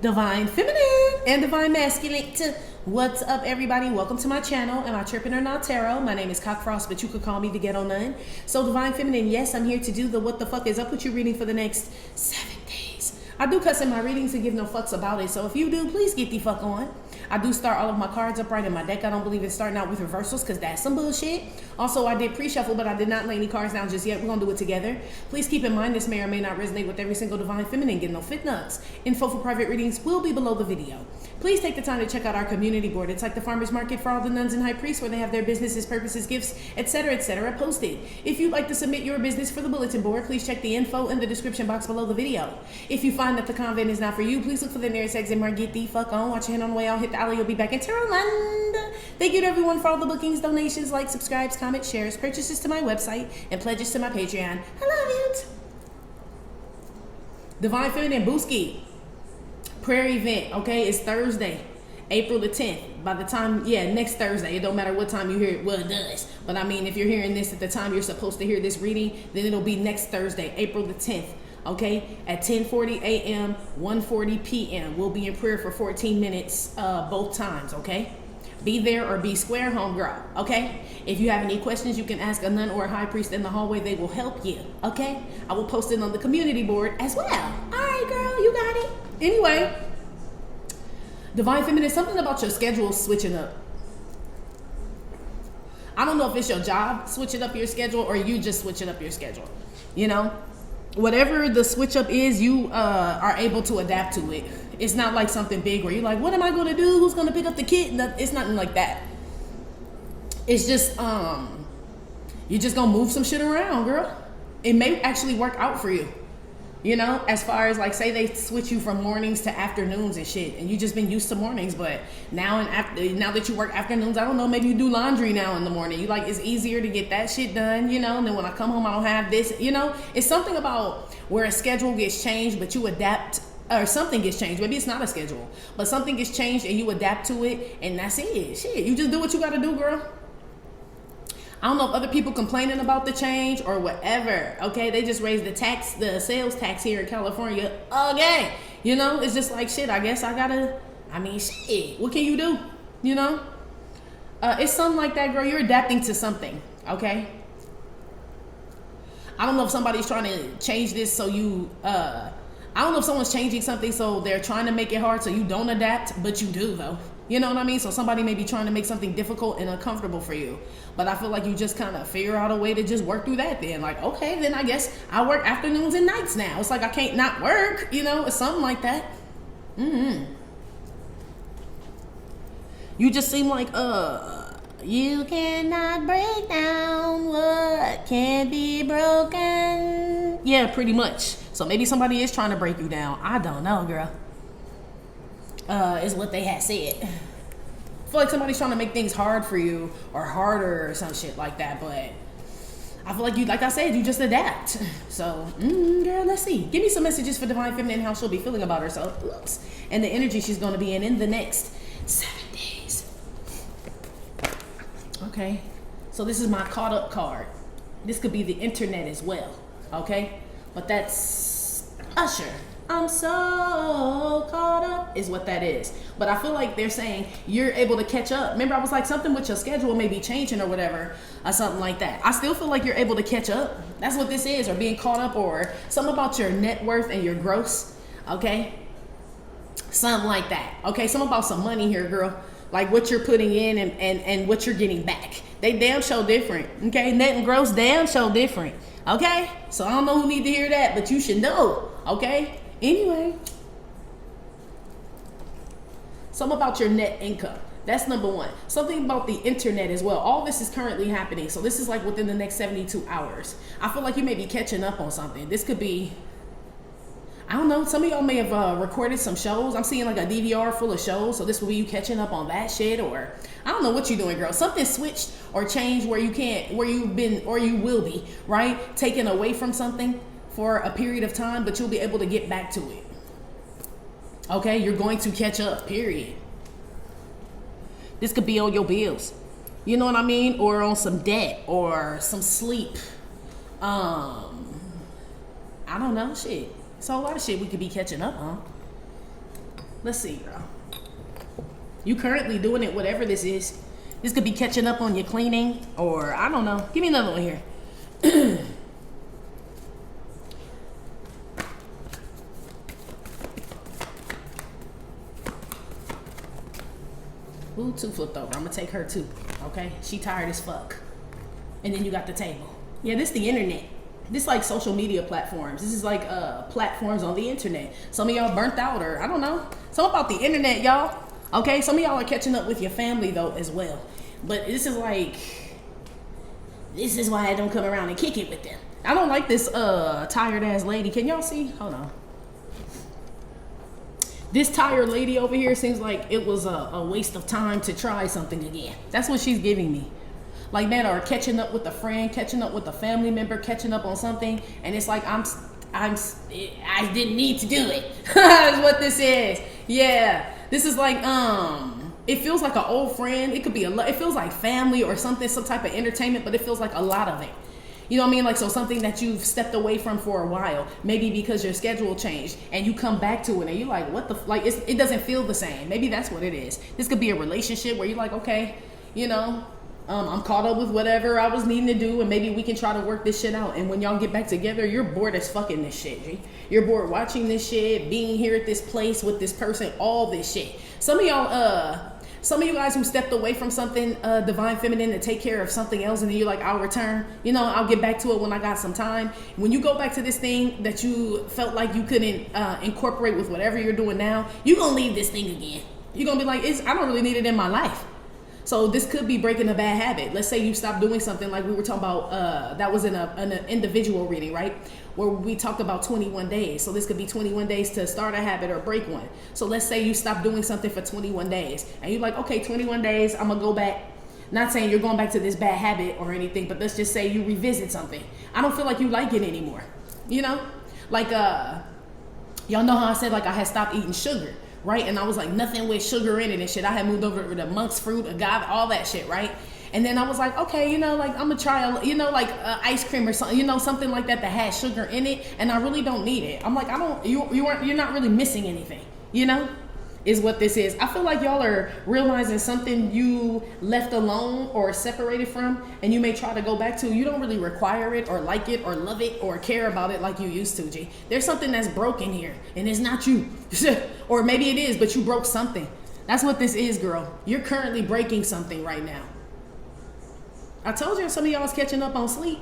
Divine Feminine and Divine Masculine. What's up, everybody? Welcome to my channel. Am I tripping or not, tarot? My name is Cockfrost, but you could call me the Ghetto Nun. So Divine Feminine, yes, I'm here to do the what the fuck is up with you reading for the next 7 days. I do cuss in my readings and give no fucks about it, so if you do, please get the fuck on. I do start all of my cards upright in my deck. I don't believe in starting out with reversals because that's some bullshit. Also, I did pre-shuffle, but I did not lay any cards down just yet. We're going to do it together. Please keep in mind this may or may not resonate with every single Divine Feminine. Get no fit nuts. Info for private readings will be below the video. Please take the time to check out our community board. It's like the farmer's market for all the nuns and high priests where they have their businesses, purposes, gifts, etc., posted. If you'd like to submit your business for the bulletin board, please check the info in the description box below the video. If you find that the convent is not for you, please look for the nearest exit mark. Get the fuck on. Watch your hand on the way out. Hit the alley. You'll be back in Tarot Land. Thank you to everyone for all the bookings, donations, likes, subscribes, comments, shares, purchases to my website, and pledges to my Patreon. I love you. Divine Feminine Booski prayer event, okay, it's Thursday, April the 10th. By the time, next Thursday. It don't matter what time you hear it. Well, it does. But I mean, if you're hearing this at the time you're supposed to hear this reading, then it'll be next Thursday, April the 10th. Okay, at 10:40 a.m., 1:40 p.m. We'll be in prayer for 14 minutes both times, okay? Be there or be square, homegirl, okay? If you have any questions, you can ask a nun or a high priest in the hallway. They will help you, okay? I will post it on the community board as well. All right, girl, you got it. Anyway, Divine Feminine, something about your schedule switching up. I don't know if it's your job switching up your schedule or you just switching up your schedule, you know? Whatever the switch up is, you are able to adapt to it. It's not like something big where you're like, what am I going to do? Who's going to pick up the kid? It's nothing like that. It's just, you're just going to move some shit around, girl. It may actually work out for you. You know, as far as like, say they switch you from mornings to afternoons and shit, and you just been used to mornings, but now that you work afternoons, I don't know, maybe you do laundry now in the morning. You like, it's easier to get that shit done, you know, and then when I come home, I don't have this, you know. It's something about where a schedule gets changed, but you adapt, or something gets changed. Maybe it's not a schedule, but something gets changed and you adapt to it, and that's it. Shit, you just do what you got to do, girl. I don't know if other people complaining about the change or whatever, okay? They just raised the sales tax here in California again. You know, it's just like, shit, I guess I gotta, shit, what can you do, you know? It's something like that, girl. You're adapting to something, okay? I don't know if somebody's trying to change this so you, I don't know if someone's changing something so they're trying to make it hard so you don't adapt, but you do, though. You know what I mean? So somebody may be trying to make something difficult and uncomfortable for you. But I feel like you just kind of figure out a way to just work through that then. Like, okay, then I guess I work afternoons and nights now. It's like I can't not work, you know? It's something like that. You just seem like, you cannot break down what can't be broken. Yeah, pretty much. So maybe somebody is trying to break you down. I don't know, girl. Is what they had said. I feel like somebody's trying to make things hard for you or harder or some shit like that, but I feel like you, like I said, you just adapt. So, girl, let's see. Give me some messages for Divine Feminine, how she'll be feeling about herself. Oops. And the energy she's going to be in the next 7 days. Okay. So this is my caught up card. This could be the internet as well. Okay. But that's Usher. I'm so caught up is what that is. But I feel like they're saying you're able to catch up. Remember, I was like, something with your schedule may be changing or whatever, or something like that. I still feel like you're able to catch up. That's what this is, or being caught up, or something about your net worth and your gross, okay? Something like that, okay? Something about some money here, girl. Like what you're putting in and what you're getting back. They damn show different, okay? Net and gross damn show different, okay? So I don't know who need to hear that, but you should know, okay? Anyway, something about your net income. That's number one. Something about the internet as well. All this is currently happening. So this is like within the next 72 hours. I feel like you may be catching up on something. This could be, I don't know, some of y'all may have recorded some shows. I'm seeing like a DVR full of shows. So this will be you catching up on that shit, or I don't know what you're doing, girl. Something switched or changed where you can't, where you've been, or you will be, right? Taken away from something for a period of time, but you'll be able to get back to it. Okay, you're going to catch up, period. This could be on your bills. You know what I mean? Or on some debt or some sleep. I don't know, shit. So a lot of shit we could be catching up on. Let's see, girl. You currently doing it, whatever this is. This could be catching up on your cleaning, or I don't know. Give me another one here. Ooh, two flipped over. I'm gonna take her too. Okay, she tired as fuck. And then you got the table. Yeah, this the internet. This like social media platforms. This is like platforms on the internet. Some of y'all burnt out, or I don't know. Something about the internet, y'all. Okay, some of y'all are catching up with your family though as well. But this is like, this is why I don't come around and kick it with them. I don't like this tired ass lady. Can y'all see? Hold on. This tired lady over here seems like it was a waste of time to try something again. That's what she's giving me. Like, man, or catching up with a friend, catching up with a family member, catching up on something, and it's like I didn't need to do it. Is what this is. Yeah, this is like it feels like an old friend. It could be it feels like family or something, some type of entertainment, but it feels like a lot of it. You know what I mean? Like, so something that you've stepped away from for a while, maybe because your schedule changed, and you come back to it, and you're like, what the, like, it doesn't feel the same. Maybe that's what it is. This could be a relationship where you're like, okay, you know, I'm caught up with whatever I was needing to do, and maybe we can try to work this shit out. And when y'all get back together, you're bored as fucking this shit, G. You're bored watching this shit, being here at this place with this person, all this shit. Some of you guys who stepped away from something divine feminine to take care of something else, and then you're like, I'll return, you know, I'll get back to it when I got some time. When you go back to this thing that you felt like you couldn't incorporate with whatever you're doing now, you're gonna leave this thing again. You're gonna be like, I don't really need it in my life. So this could be breaking a bad habit. Let's say you stop doing something, like we were talking about, that was in an individual reading, right? Where we talked about 21 days. So this could be 21 days to start a habit or break one. So let's say you stop doing something for 21 days. And you're like, okay, 21 days, I'm gonna go back. Not saying you're going back to this bad habit or anything, but let's just say you revisit something. I don't feel like you like it anymore. You know? Like, y'all know how I said, like, I had stopped eating sugar. Right? And I was like, nothing with sugar in it and shit. I had moved over to monk's fruit, agave, all that shit, right? And then I was like, okay, you know, like, I'm gonna try, like ice cream or something, you know, something like that has sugar in it, and I really don't need it. I'm like, you're not really missing anything, you know? Is what this is. I feel like y'all are realizing something you left alone or separated from, and you may try to go back to. You don't really require it or like it or love it or care about it like you used to, G. There's something that's broken here, and it's not you. Or maybe it is, but you broke something. That's what this is, girl. You're currently breaking something right now. I told you some of y'all is catching up on sleep.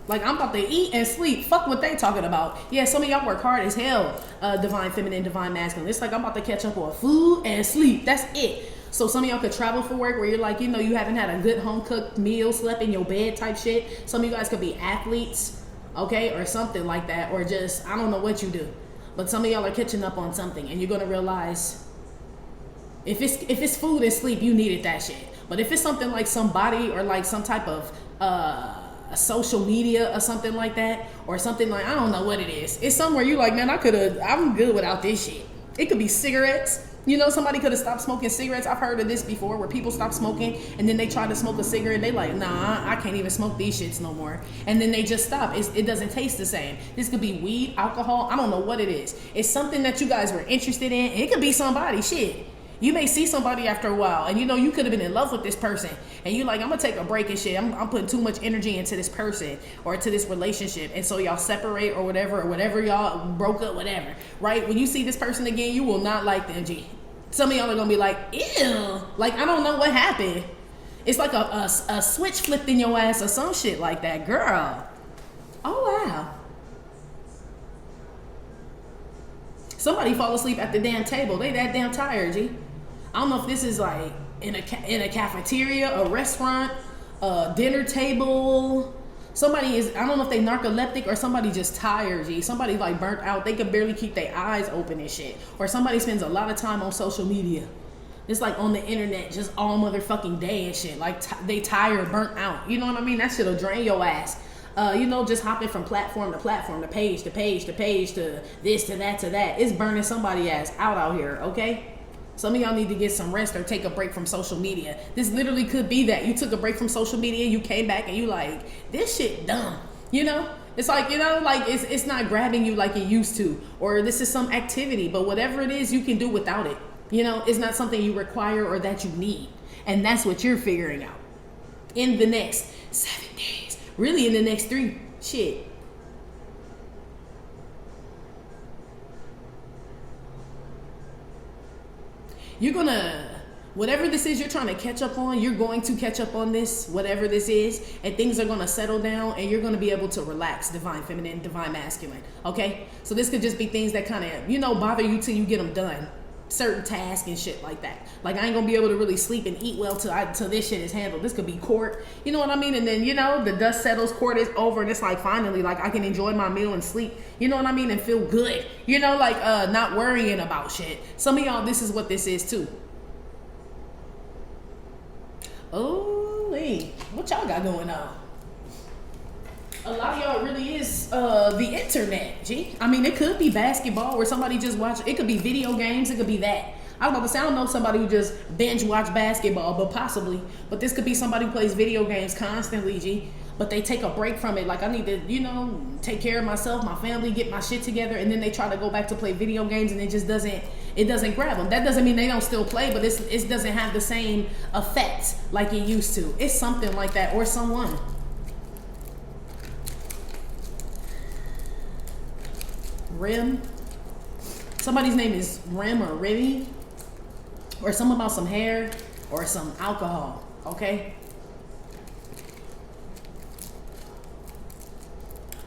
Like, I'm about to eat and sleep. Fuck what they talking about. Yeah, some of y'all work hard as hell, divine feminine, divine masculine. It's like I'm about to catch up on food and sleep. That's it. So some of y'all could travel for work where you're like, you know, you haven't had a good home-cooked meal, slept in your bed type shit. Some of you guys could be athletes, okay, or something like that, or just, I don't know what you do. But some of y'all are catching up on something, and you're going to realize if it's food and sleep, you needed that shit. But if it's something like somebody or like some type of social media or something like that, or something like, I don't know what it is. It's somewhere you like, man, I'm good without this shit. It could be cigarettes. You know, somebody could have stopped smoking cigarettes. I've heard of this before where people stop smoking and then they try to smoke a cigarette. They like, nah, I can't even smoke these shits no more. And then they just stop. It doesn't taste the same. This could be weed, alcohol. I don't know what it is. It's something that you guys were interested in. It could be somebody, shit. You may see somebody after a while, and you know you could have been in love with this person, and you're like, I'm gonna take a break and shit. I'm putting too much energy into this person or to this relationship, and so y'all separate or whatever y'all broke up, whatever. Right? When you see this person again, you will not like them, G. Some of y'all are gonna be like, ew, like I don't know what happened. It's like a switch flipped in your ass or some shit like that, girl. Oh wow. Somebody fall asleep at the damn table. They that damn tired, G. I don't know if this is like in a cafeteria, a restaurant, a dinner table. Somebody is, I don't know if they narcoleptic or somebody just tired, G. Somebody like burnt out. They can barely keep their eyes open and shit. Or somebody spends a lot of time on social media. It's like on the internet just all motherfucking day and shit. Like they tired, burnt out. You know what I mean? That shit'll drain your ass. You know, just hopping from platform to platform, to page to page to page to this to that to that. It's burning somebody ass out here, okay? Some of y'all need to get some rest or take a break from social media. This literally could be that. You took a break from social media, you came back and you like, this shit dumb, you know? It's like, you know, like it's not grabbing you like it used to, or this is some activity, but whatever it is, you can do without it. You know, it's not something you require or that you need. And that's what you're figuring out in the next 7 days. Really in the next 3. Shit. You're gonna, whatever this is you're trying to catch up on, you're going to catch up on this, whatever this is, and things are gonna settle down and you're gonna be able to relax, divine feminine, divine masculine, okay? So this could just be things that kind of, you know, bother you till you get them done. Certain tasks and shit like that. Like, I ain't gonna be able to really sleep and eat well till this shit is handled. This could be court, you know what I mean? And then, you know, the dust settles, court is over, and it's like, finally, like, I can enjoy my meal and sleep, you know what I mean? And feel good, you know, like, not worrying about shit. Some of y'all, this is what this is too. Oh, hey, what y'all got going on? A lot of y'all really is the internet, G. I mean, it could be basketball where somebody just watch. It could be video games. It could be that. I was about to say, I don't know somebody who just binge watch basketball, but possibly. But this could be somebody who plays video games constantly, G. But they take a break from it. Like, I need to, you know, take care of myself, my family, get my shit together. And then they try to go back to play video games and it just doesn't grab them. That doesn't mean they don't still play, but it doesn't have the same effect like it used to. It's something like that, or someone. Rim. Somebody's name is Rim or Remy, or something about some hair or some alcohol, okay?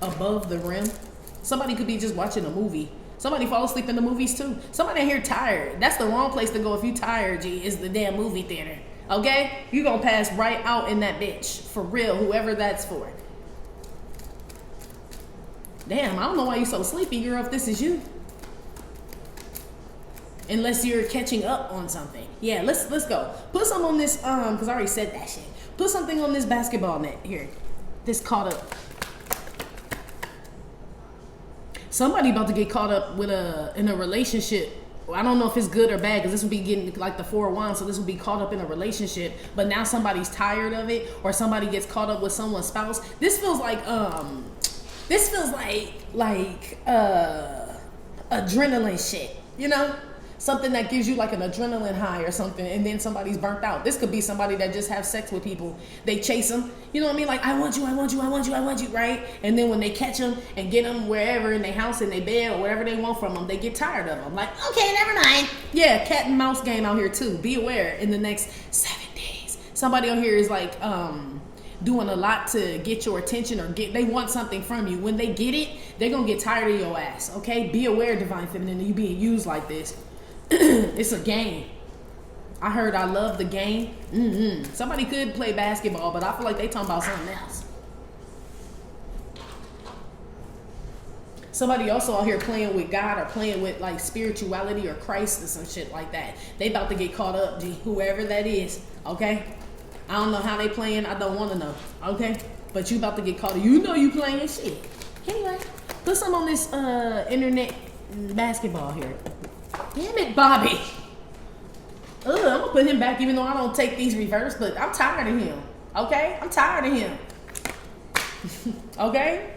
Above the rim. Somebody could be just watching a movie. Somebody fall asleep in the movies too. Somebody in here tired. That's the wrong place to go if you tired, G, is the damn movie theater, okay? You gonna pass right out in that bitch, for real, whoever that's for. Damn, I don't know why you're so sleepy, girl, if this is you. Unless you're catching up on something. Yeah, let's go. Put something on this, because I already said that shit. Put something on this basketball net here. This caught up. Somebody about to get caught up with in a relationship. I don't know if it's good or bad, because this would be getting like the 4 of Wands, so this would be caught up in a relationship. But now somebody's tired of it, or somebody gets caught up with someone's spouse. This feels like adrenaline shit, you know? Something that gives you like an adrenaline high or something, and then somebody's burnt out. This could be somebody that just have sex with people. They chase them, you know what I mean? Like, I want you, I want you, I want you, I want you, right? And then when they catch them and get them wherever, in their house, in their bed, or whatever they want from them, they get tired of them. Like, okay, never mind. Yeah, cat and mouse game out here too. Be aware in the next 7 days. Somebody out here is like, doing a lot to get your attention, or they want something from you. When they get it, they're gonna get tired of your ass, okay? Be aware, divine feminine, you being used like this. It's a game. I heard I love the game. Somebody could play basketball, but I feel like they talking about something else. Somebody also out here playing with God, or playing with like spirituality or Christ or some shit like that. They about to get caught up, G, whoever that is, okay? I don't know how they playing. I don't want to know, okay? But you about to get caught up. You know you playing shit. Anyway, put some on this internet basketball here. Damn it, Bobby. I'm gonna put him back, even though I don't take these reverse, but I'm tired of him, okay? I'm tired of him. Okay?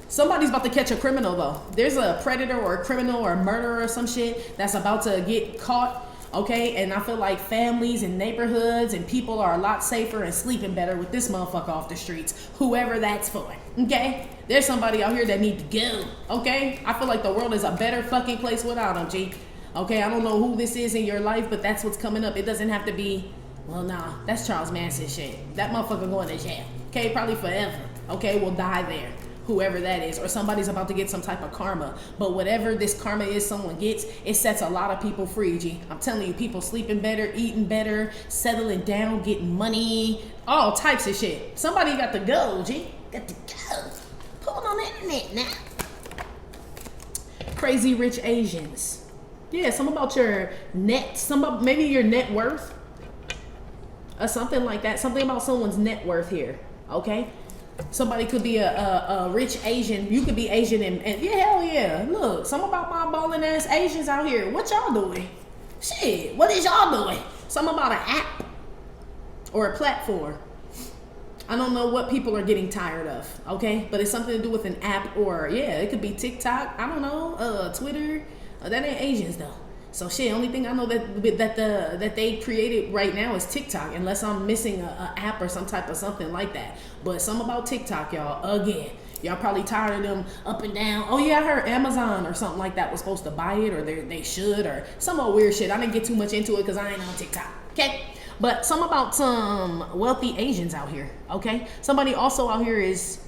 Somebody's about to catch a criminal, though. There's a predator or a criminal or a murderer or some shit that's about to get caught, okay? And I feel like families and neighborhoods and people are a lot safer and sleeping better with this motherfucker off the streets, whoever that's for, okay? There's somebody out here that need to go, okay? I feel like the world is a better fucking place without him, G. Okay, I don't know who this is in your life, but that's what's coming up. It doesn't have to be, well, nah, that's Charles Manson shit. That motherfucker going to jail, okay? Probably forever, okay? We'll die there, whoever that is. Or somebody's about to get some type of karma. But whatever this karma is someone gets, it sets a lot of people free, G. I'm telling you, people sleeping better, eating better, settling down, getting money, all types of shit. Somebody got to go, G. Got to go. Put on the internet now. Crazy rich Asians. Yeah, something about your net, maybe your net worth, or something like that. Something about someone's net worth here, okay? Somebody could be a rich Asian. You could be Asian and yeah, hell yeah. Look, something about my balling ass Asians out here. What y'all doing? Shit, what is y'all doing? Something about an app or a platform. I don't know what people are getting tired of, okay? But it's something to do with an app, or yeah, it could be TikTok. I don't know, Twitter. That ain't Asians though. So shit, only thing I know that they created right now is TikTok, unless I'm missing a app or some type of something like that. But something about TikTok, y'all. Again, y'all probably tired of them up and down. Oh yeah, I heard Amazon or something like that was supposed to buy it, or they should, or some old weird shit. I didn't get too much into it because I ain't on TikTok. Okay. But some about some wealthy Asians out here, okay? Somebody also out here is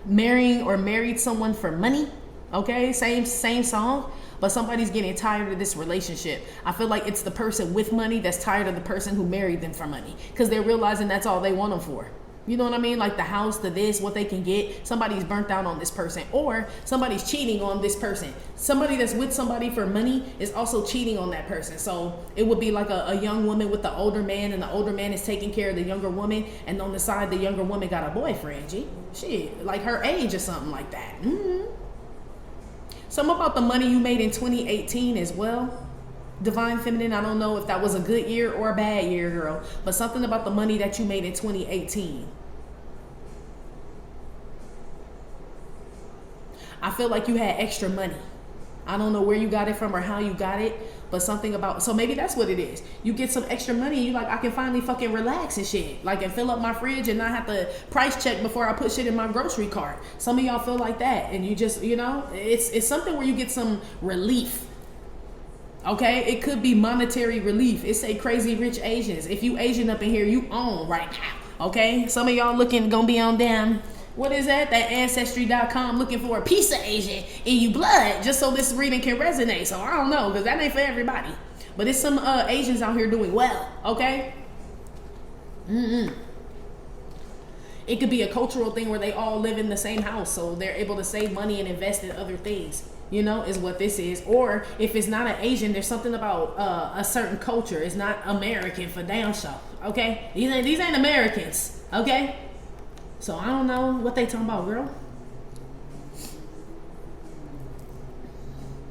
marrying or married someone for money, okay? Same song, but somebody's getting tired of this relationship. I feel like it's the person with money that's tired of the person who married them for money, because they're realizing that's all they want them for. You know what I mean? Like the house, the this, what they can get. Somebody's burnt out on this person, or somebody's cheating on this person. Somebody that's with somebody for money is also cheating on that person. So it would be like a young woman with the older man, and the older man is taking care of the younger woman, and on the side the younger woman got a boyfriend. Gee, shit, like her age or something like that. Something about the money you made in 2018 as well. Divine Feminine, I don't know if that was a good year or a bad year, girl, but something about the money that you made in 2018. I feel like you had extra money. I don't know where you got it from or how you got it, but something about, so maybe that's what it is. You get some extra money and you like, I can finally fucking relax and shit. Like, and fill up my fridge and not have to price check before I put shit in my grocery cart. Some of y'all feel like that, and you just, you know, it's something where you get some relief. Okay, it could be monetary relief. It say crazy rich Asians. If you Asian up in here, you own right now. Okay, some of y'all gonna be on damn, what is that ancestry.com, looking for a piece of Asian in you blood, just so this reading can resonate. So I don't know, because that ain't for everybody, but it's some Asians out here doing well. Okay. It could be a cultural thing where they all live in the same house, so they're able to save money and invest in other things, you know, is what this is. Or if it's not an Asian, there's something about a certain culture. It's not American for damn sure. Okay, these ain't Americans. Okay, so I don't know what they talking about, girl.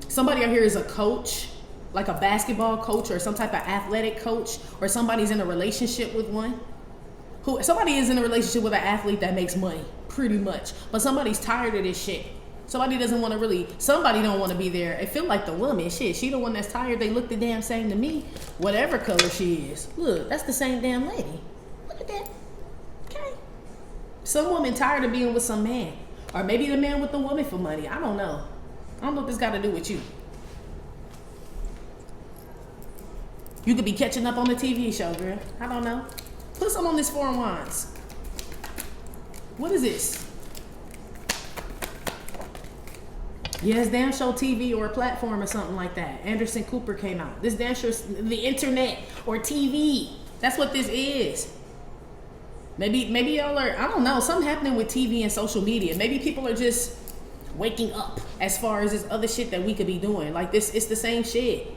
Somebody out here is a coach, like a basketball coach or some type of athletic coach, or somebody's in a relationship with one. Somebody is in a relationship with an athlete that makes money, pretty much. But somebody's tired of this shit. Somebody doesn't want to really, somebody don't want to be there. It feel like the woman, shit, she the one that's tired. They look the damn same to me, whatever color she is. Look, that's the same damn lady. Look at that. Okay. Some woman tired of being with some man. Or maybe the man with the woman for money. I don't know. I don't know what this got to do with you. You could be catching up on the TV show, girl. I don't know. Put some on this Four of Wands. What is this? Yes, damn show TV or a platform or something like that. Anderson Cooper came out. This damn show, the internet or TV. That's what this is. Maybe y'all are, I don't know, something happening with TV and social media. Maybe people are just waking up as far as this other shit that we could be doing. Like this, it's the same shit.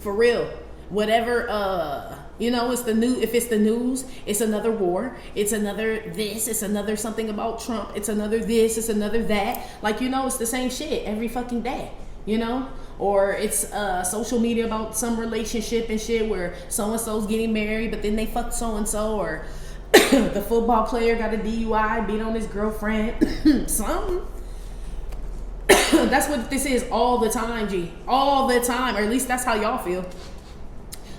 For real. Whatever, you know, it's the new. If it's the news, it's another war. It's another this. It's another something about Trump. It's another this. It's another that. Like, you know, it's the same shit every fucking day. You know, or it's social media about some relationship and shit where so and so's getting married, but then they fucked so and so, or the football player got a DUI, beat on his girlfriend, something. That's what this is all the time, G. All the time, or at least that's how y'all feel.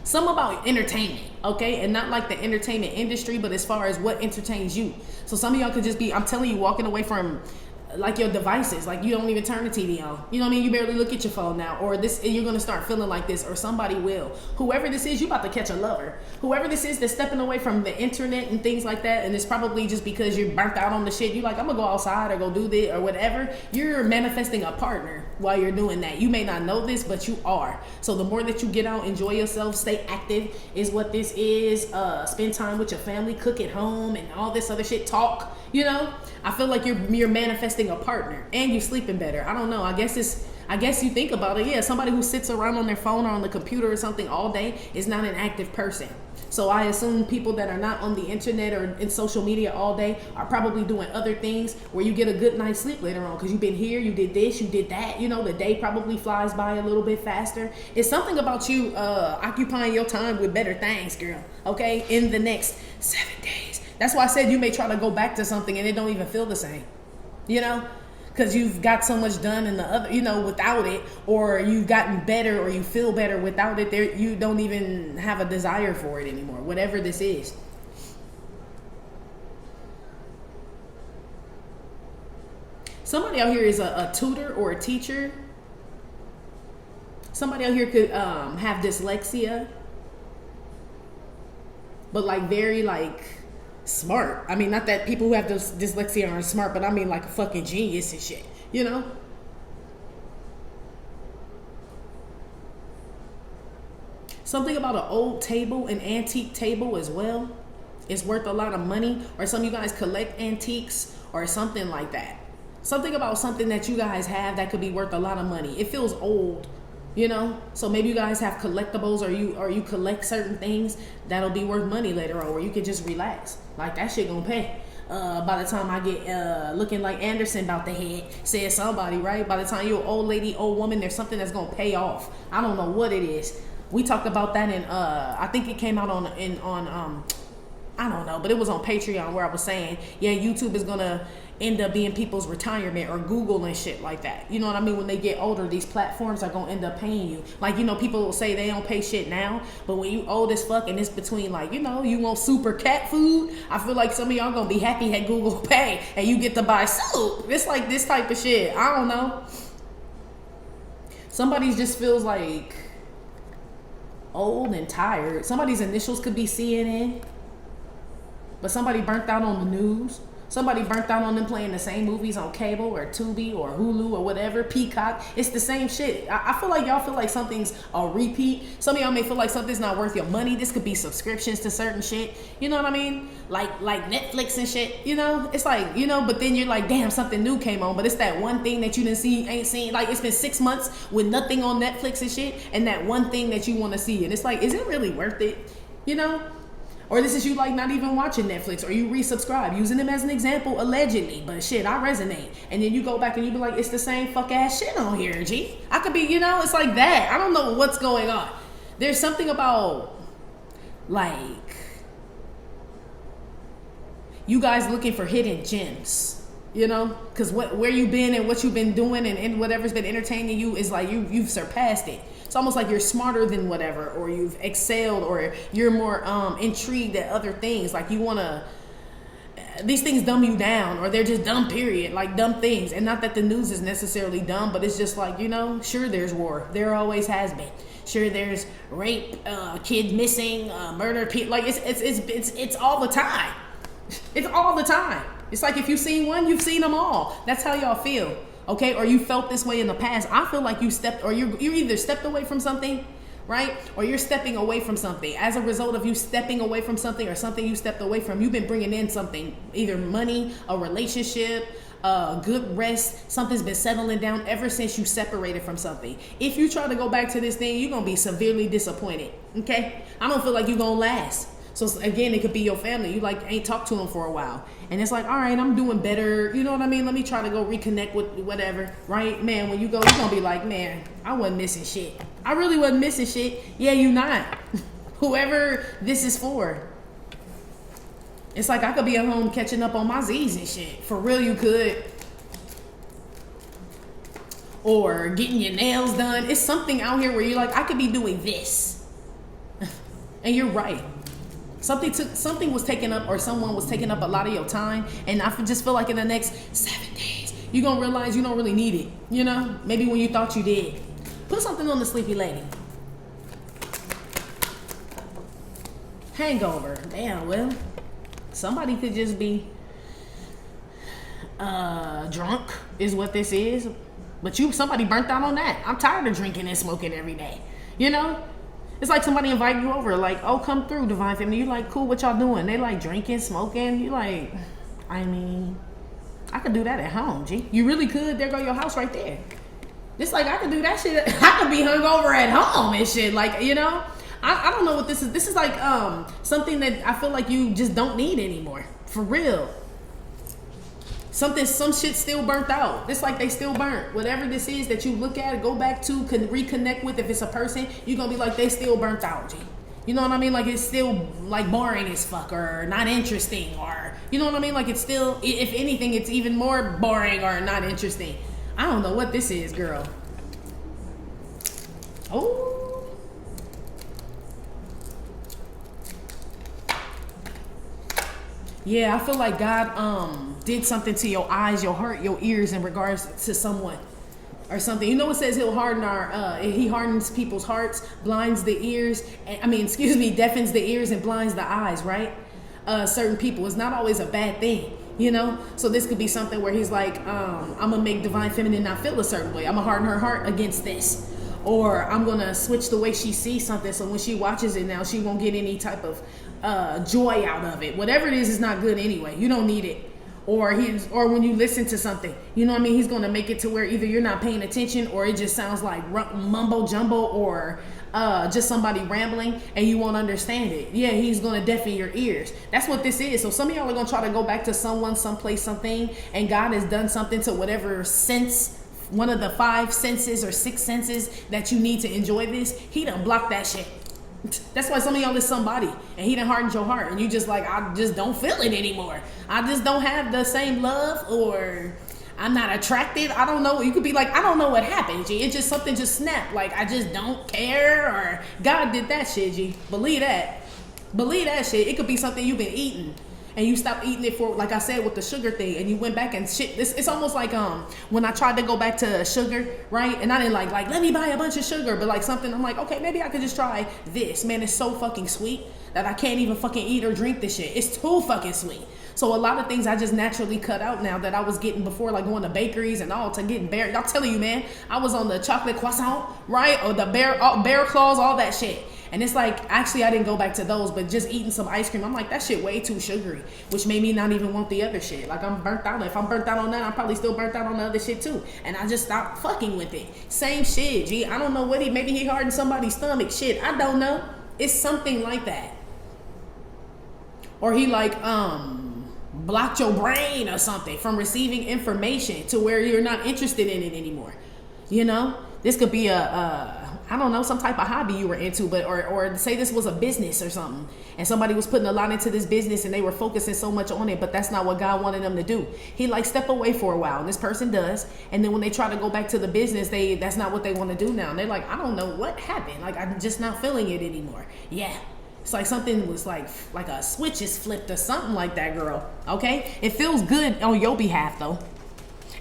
Some about entertainment, okay? And not like the entertainment industry, but as far as what entertains you. So some of y'all could just be, I'm telling you, walking away from like your devices. Like you don't even turn the TV on. You know what I mean? You barely look at your phone now. Or this, you're going to start feeling like this, or somebody will. Whoever this is, you about to catch a lover. Whoever this is that's stepping away from the internet and things like that, and it's probably just because you're burnt out on the shit. You like, I'm going to go outside or go do this or whatever. You're manifesting a partner while you're doing that. You may not know this, but you are. So the more that you get out, enjoy yourself, stay active is what this is. Spend time with your family, cook at home, and all this other shit. Talk, you know? I feel like you're manifesting a partner, and you're sleeping better. I don't know. I guess I guess you think about it, yeah, somebody who sits around on their phone or on the computer or something all day is not an active person. So I assume people that are not on the internet or in social media all day are probably doing other things where you get a good night's sleep later on because you've been here, you did this, you did that. You know, the day probably flies by a little bit faster. It's something about you occupying your time with better things, girl, okay, in the next 7 days. That's why I said you may try to go back to something and it don't even feel the same, you know? Because you've got so much done in the other, you know, without it, or you've gotten better or you feel better without it. There, you don't even have a desire for it anymore, whatever this is. Somebody out here is a tutor or a teacher. Somebody out here could have dyslexia, but like very like smart. I mean, not that people who have dyslexia aren't smart, but I mean like a fucking genius and shit, you know? Something about an old table, an antique table as well, is worth a lot of money. Or some of you guys collect antiques or something like that. Something about something that you guys have that could be worth a lot of money. It feels old, you know? So maybe you guys have collectibles or you collect certain things that'll be worth money later on, where you can just relax. Like, that shit gonna pay. By the time I get looking like Anderson about the head, said somebody, right? By the time you're an old lady, old woman, there's something that's gonna pay off. I don't know what it is. We talked about that in I think it came out on I don't know, but it was on Patreon where I was saying, yeah, YouTube is gonna end up being people's retirement, or Google and shit like that. You know what I mean? When they get older, these platforms are gonna end up paying you. Like, you know, people will say they don't pay shit now, but when you old as fuck and it's between, like, you know, you want super cat food, I feel like some of y'all gonna be happy at Google Pay and you get to buy soup. It's like this type of shit. I don't know. Somebody just feels like old and tired. Somebody's initials could be CNN, but somebody burnt out on the news. Somebody burnt out on them playing the same movies on cable or Tubi or Hulu or whatever, Peacock. It's the same shit. I feel like y'all feel like something's a repeat. Some of y'all may feel like something's not worth your money. This could be subscriptions to certain shit. You know what I mean? Like Netflix and shit, you know? It's like, you know, but then you're like, damn, something new came on. But it's that one thing that you didn't see, ain't seen. Like, it's been 6 months with nothing on Netflix and shit. And that one thing that you want to see. And it's like, is it really worth it? You know? Or this is you like not even watching Netflix, or you resubscribe, using them as an example, allegedly, but shit, I resonate. And then you go back and you be like, it's the same fuck ass shit on here, G. I could be, you know, it's like that. I don't know what's going on. There's something about, like, you guys looking for hidden gems, you know? Because where you've been and what you've been doing and whatever's been entertaining you is like, you've surpassed it. It's almost like you're smarter than whatever, or you've excelled, or you're more intrigued at other things. Like, you want to, these things dumb you down, or they're just dumb, period, like dumb things. And not that the news is necessarily dumb, but it's just like, you know, sure, there's war. There always has been. Sure, there's rape, kid missing, murder, like it's all the time. It's all the time. It's like if you've seen one, you've seen them all. That's how y'all feel. Okay, or you felt this way in the past. I feel like you stepped, or you either stepped away from something, right? Or you're stepping away from something. As a result of you stepping away from something, or something you stepped away from, you've been bringing in something, either money, a relationship, good rest. Something's been settling down ever since you separated from something. If you try to go back to this thing, you're going to be severely disappointed, okay? I don't feel like you're going to last. So again, it could be your family. You like ain't talked to them for a while. And it's like, all right, I'm doing better. You know what I mean? Let me try to go reconnect with whatever, right? Man, when you go, you're going to be like, man, I wasn't missing shit. I really wasn't missing shit. Yeah, you not. Whoever this is for. It's like I could be at home catching up on my Z's and shit. For real, you could. Or getting your nails done. It's something out here where you're like, I could be doing this. And you're right. Something was taking up, or someone was taking up a lot of your time, and I just feel like in the next 7 days you're gonna realize you don't really need it, you know? Maybe when you thought you did. Put something on the sleepy lady. Hangover. Damn, well, somebody could just be drunk is what this is, but somebody burnt out on that. I'm tired of drinking and smoking every day, you know? It's like somebody inviting you over, like, oh, come through, Divine Family. You like, cool, what y'all doing? They like drinking, smoking. You like, I mean, I could do that at home, G. You really could. There go your house right there. It's like I could do that shit. I could be hungover at home and shit. Like, you know, I don't know what this is. This is like something that I feel like you just don't need anymore. For real. Some shit still burnt out. It's like they still burnt. Whatever this is that you look at, go back to, can reconnect with. If it's a person, you're gonna be like, they still burnt out, G. You know what I mean? Like it's still like boring as fuck or not interesting, or you know what I mean? Like it's still, if anything, it's even more boring or not interesting. I don't know what this is, girl. Oh. Yeah, I feel like God did something to your eyes, your heart, your ears in regards to someone or something. You know, it says he'll harden he hardens people's hearts, blinds the ears, deafens the ears and blinds the eyes, right? Certain people. It's not always a bad thing, you know? So this could be something where he's like, I'm gonna make divine feminine not feel a certain way. I'm gonna harden her heart against this. Or I'm gonna switch the way she sees something so when she watches it now, she won't get any type of joy out of it. Whatever it is not good anyway. You don't need it. Or when you listen to something, you know what I mean? He's going to make it to where either you're not paying attention or it just sounds like mumbo jumbo or just somebody rambling and you won't understand it. Yeah, he's going to deafen your ears. That's what this is. So some of y'all are going to try to go back to someone, someplace, something, and God has done something to whatever sense, one of the 5 senses or 6 senses that you need to enjoy this. He done blocked that shit. That's why some of y'all is somebody and he done hardened your heart and you just like, I just don't feel it anymore. I just don't have the same love, or I'm not attracted. I don't know. You could be like, I don't know what happened, G. It's just something just snapped. Like I just don't care, or God did that shit, G. Believe that. Believe that shit. It could be something you've been eating and you stopped eating it for, like I said, with the sugar thing, and you went back and shit. It's almost like when I tried to go back to sugar, right? And I didn't like let me buy a bunch of sugar, but like something, I'm like, okay, maybe I could just try this. Man, it's so fucking sweet that I can't even fucking eat or drink this shit. It's too fucking sweet. So a lot of things I just naturally cut out now that I was getting before, like going to bakeries and all, to getting bear. Y'all telling you, man, I was on the chocolate croissant, right? Or the bear claws, all that shit. And it's like, actually, I didn't go back to those, but just eating some ice cream, I'm like, that shit way too sugary, which made me not even want the other shit. Like, I'm burnt out. If I'm burnt out on that, I'm probably still burnt out on the other shit too. And I just stopped fucking with it. Same shit, G. I don't know what maybe he hardened somebody's stomach. Shit, I don't know. It's something like that. Or he like, blocked your brain or something from receiving information to where you're not interested in it anymore. You know, this could be I don't know, some type of hobby you were into, but or say this was a business or something, and somebody was putting a lot into this business and they were focusing so much on it, but that's not what God wanted them to do. He like step away for a while, and this person does, and then when they try to go back to the business, that's not what they want to do now. And they're like, I don't know what happened. Like I'm just not feeling it anymore. Yeah. It's like something was like a switch is flipped or something like that, girl. Okay? It feels good on your behalf though.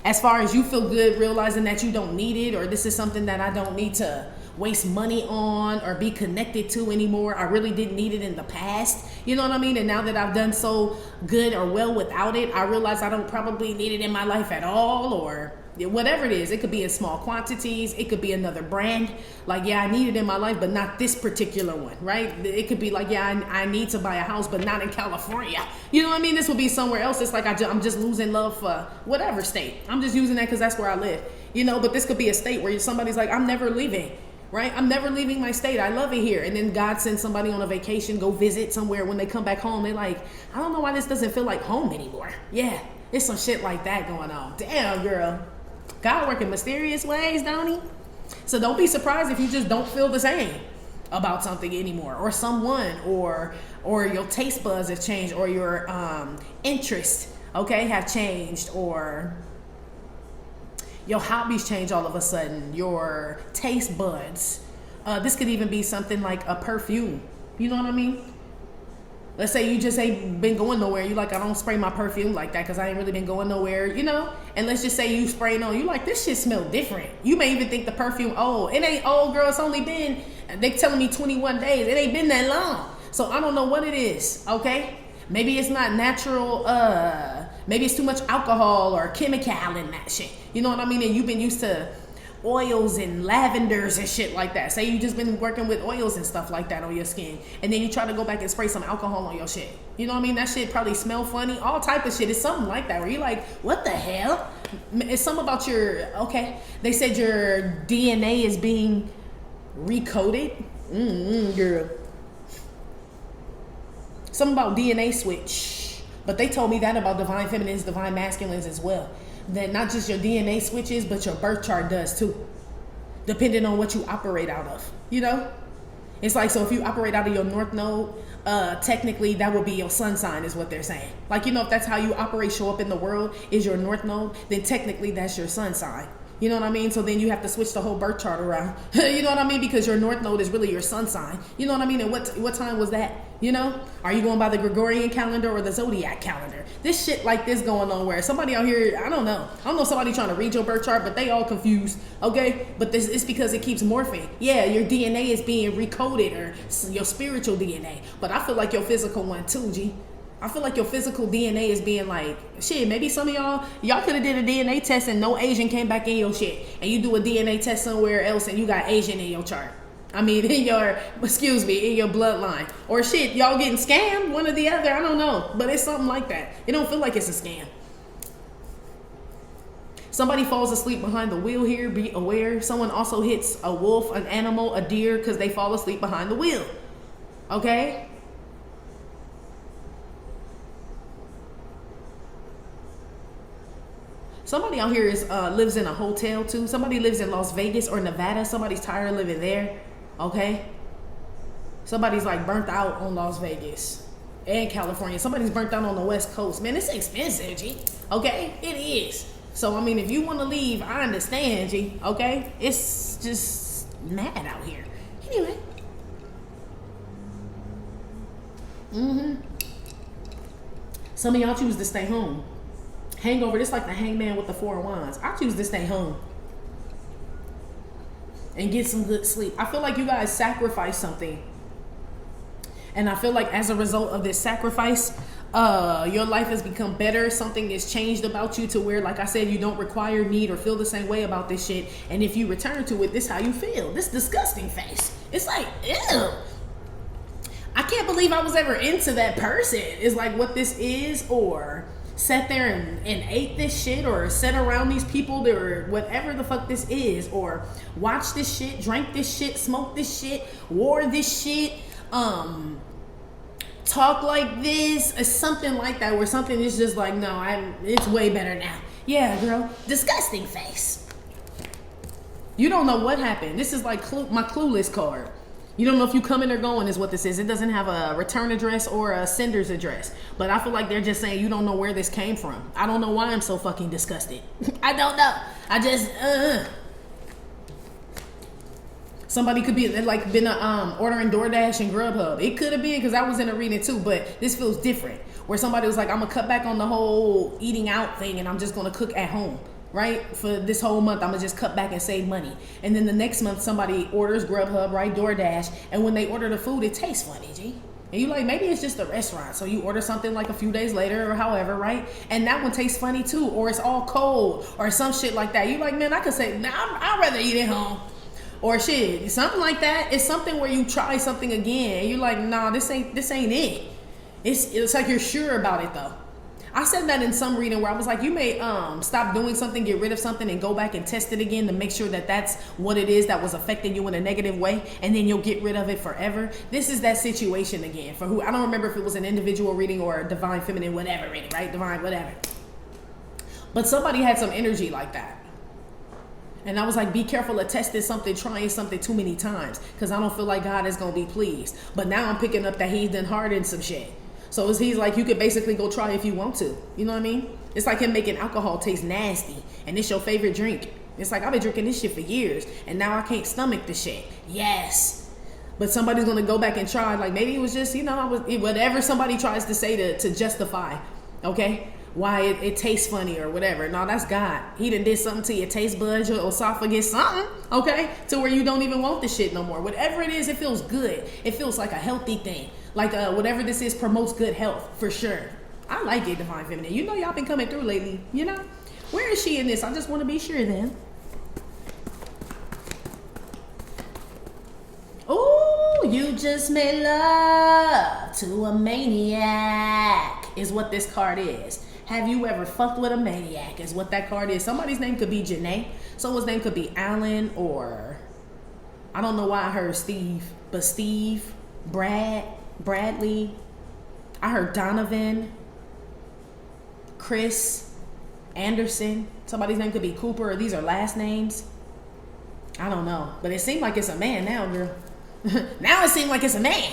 As far as you feel good realizing that you don't need it, or this is something that I don't need to waste money on or be connected to anymore. I really didn't need it in the past. You know what I mean? And now that I've done so good or well without it, I realize I don't probably need it in my life at all, or whatever it is. It could be in small quantities. It could be another brand. Like, yeah, I need it in my life, but not this particular one, right? It could be like, yeah, I need to buy a house, but not in California. You know what I mean? This would be somewhere else. It's like I'm just losing love for whatever state. I'm just using that because that's where I live. You know, but this could be a state where somebody's like, I'm never leaving. Right? I'm never leaving my state. I love it here. And then God sends somebody on a vacation, go visit somewhere. When they come back home, they're like, I don't know why this doesn't feel like home anymore. Yeah, there's some shit like that going on. Damn, girl. God work in mysterious ways, don't he? So don't be surprised if you just don't feel the same about something anymore, or someone, or your taste buds have changed, or your interests, okay, have changed, or your hobbies change all of a sudden, your taste buds. This could even be something like a perfume. You know what I mean? Let's say you just ain't been going nowhere. You like, I don't spray my perfume like that because I ain't really been going nowhere, you know? And let's just say you spraying on, you like, this shit smell different. You may even think the perfume old. It ain't old, girl. It's only been, they telling me 21 days. It ain't been that long. So I don't know what it is, okay? Maybe it's not natural, maybe it's too much alcohol or chemical in that shit. You know what I mean? And you've been used to oils and lavenders and shit like that. Say you just been working with oils and stuff like that on your skin, and then you try to go back and spray some alcohol on your shit. You know what I mean? That shit probably smell funny, all type of shit. It's something like that where you're like, what the hell? It's something about they said your DNA is being recoded. Girl. Something about DNA switch. But they told me that about divine feminines, divine masculines as well. That not just your DNA switches, but your birth chart does too. Depending on what you operate out of, you know? It's like, so if you operate out of your north node, technically that would be your sun sign is what they're saying. Like, you know, if that's how you operate, show up in the world is your north node, then technically that's your sun sign. You know what I mean? So then you have to switch the whole birth chart around. You know what I mean? Because your north node is really your sun sign. You know what I mean? And what time was that? You know? Are you going by the Gregorian calendar or the zodiac calendar? This shit like this going on where somebody out here, I don't know somebody trying to read your birth chart, but they all confused. Okay? But this is because it keeps morphing. Yeah, your DNA is being recoded, or your spiritual DNA. But I feel like your physical one too, G. I feel like your physical DNA is being like, shit, maybe some of y'all could have did a DNA test and no Asian came back in your shit. And you do a DNA test somewhere else and you got Asian in your chart. I mean, in your bloodline. Or shit, y'all getting scammed, one or the other, I don't know. But it's something like that. It don't feel like it's a scam. Somebody falls asleep behind the wheel here, be aware. Someone also hits a wolf, an animal, a deer, because they fall asleep behind the wheel. Okay? Somebody out here lives in a hotel too. Somebody lives in Las Vegas or Nevada. Somebody's tired of living there. Okay? Somebody's like burnt out on Las Vegas and California. Somebody's burnt out on the West Coast. Man, it's expensive, G. Okay? It is. So, I mean, if you want to leave, I understand, G. Okay? It's just mad out here. Anyway. Some of y'all choose to stay home. Hangover, this like the hangman with the 4 wands. I choose to stay home and get some good sleep. I feel like you guys sacrifice something. And I feel like as a result of this sacrifice, your life has become better. Something has changed about you to where, like I said, you don't require, need, or feel the same way about this shit. And if you return to it, this is how you feel. This disgusting face. It's like, ew. I can't believe I was ever into that person. It's like what this is, or sat there and ate this shit, or sat around these people, or whatever the fuck this is, or watched this shit, drank this shit, smoked this shit, wore this shit, talk like this, or something like that, where something is just like, no, it's way better now. Yeah, girl, disgusting face. You don't know what happened. This is like my clueless card. You don't know if you coming or going is what this is. It doesn't have a return address or a sender's address. But I feel like they're just saying you don't know where this came from. I don't know why I'm so fucking disgusted. I don't know. I just, Somebody could be like been ordering DoorDash and Grubhub. It could have been because I was in a reading too, but this feels different. Where somebody was like, I'm gonna cut back on the whole eating out thing and I'm just gonna cook at home. Right? For this whole month, I'm gonna just cut back and save money. And then the next month, somebody orders Grubhub, right? DoorDash. And when they order the food, it tastes funny, G. And you like, maybe it's just a restaurant. So you order something like a few days later or however, right? And that one tastes funny too. Or it's all cold or some shit like that. You like, man, I could say, nah, I'd rather eat at home. Or shit, something like that. It's something where you try something again. And you're like, nah, this ain't it. It's like you're sure about it though. I said that in some reading where I was like, you may stop doing something, get rid of something, and go back and test it again to make sure that that's what it is that was affecting you in a negative way, and then you'll get rid of it forever. This is that situation again. For who, I don't remember if it was an individual reading or a divine feminine whatever reading, right? Divine whatever. But somebody had some energy like that. And I was like, be careful of testing something, trying something too many times, because I don't feel like God is going to be pleased. But now I'm picking up that he's done hardened some shit. So he's like, you could basically go try if you want to. You know what I mean? It's like him making alcohol taste nasty, and it's your favorite drink. It's like, I've been drinking this shit for years, and now I can't stomach the shit. Yes. But somebody's going to go back and try. Like, maybe it was just, whatever somebody tries to say to justify, okay, why it tastes funny or whatever. No, that's God. He done did something to your taste buds, your esophagus, something, okay, to where you don't even want the shit no more. Whatever it is, it feels good. It feels like a healthy thing. Like whatever this is promotes good health, for sure. I like it, Divine Feminine. You know y'all been coming through lately, Where is she in this? I just want to be sure then. you just made love to a maniac is what this card is. Have you ever fucked with a maniac is what that card is. Somebody's name could be Janae. Someone's name could be Alan, or I don't know why I heard Steve, but Steve, Bradley. I heard Donovan, Chris, Anderson. Somebody's name could be Cooper, or these are last names. I don't know, but it seemed like it's a man now, girl. Now it seems like it's a man.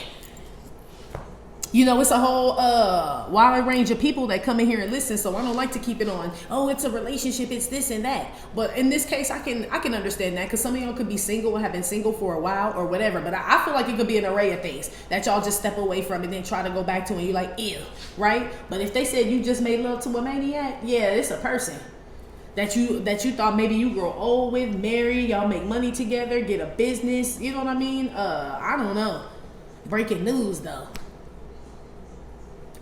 You know, it's a whole wide range of people that come in here and listen, so I don't like to keep it on, oh, it's a relationship, it's this and that. But in this case, I can understand that, because some of y'all could be single or have been single for a while or whatever. But I feel like it could be an array of things that y'all just step away from and then try to go back to, and you're like, ew, right? But if they said you just made love to a maniac, yeah, it's a person that you thought maybe you grow old with, marry, y'all make money together, get a business, you know what I mean? I don't know. Breaking news though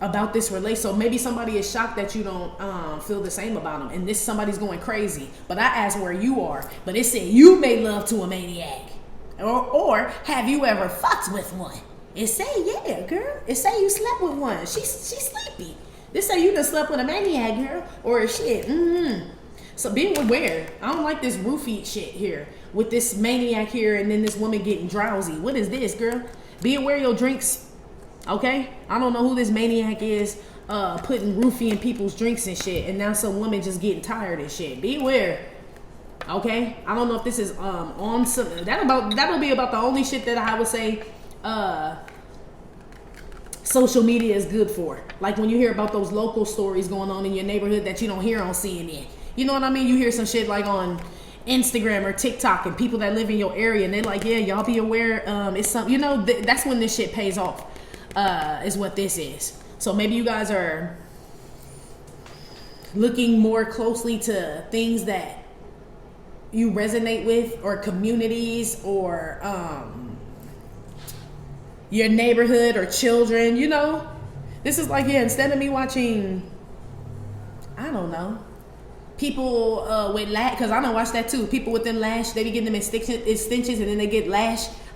about this relationship. So maybe somebody is shocked that you don't feel the same about them, and this somebody's going crazy. But I asked where you are, but it said you made love to a maniac, or have you ever fucked with one? It say yeah, girl. It say you slept with one. She's sleepy. This say you done slept with a maniac, girl, or shit. So be aware. I don't like this roofie shit here with this maniac here, and then this woman getting drowsy. What is this, girl? Be aware of your drinks. Okay, I don't know who this maniac is putting roofie in people's drinks and shit, and now some woman just getting tired and shit. Be aware. Okay, I don't know if this is on some that'll be about the only shit that I would say social media is good for. Like when you hear about those local stories going on in your neighborhood that you don't hear on CNN. You know what I mean? You hear some shit like on Instagram or TikTok, and people that live in your area, and they're like, yeah, y'all be aware. It's something, you know, that's when this shit pays off. Is what this is. So maybe you guys are looking more closely to things that you resonate with, or communities, or your neighborhood, or children. You know, this is like, yeah, instead of me watching, I don't know, people with lash, because I don't watch that too. People with them lash, they be getting them extensions, and then they get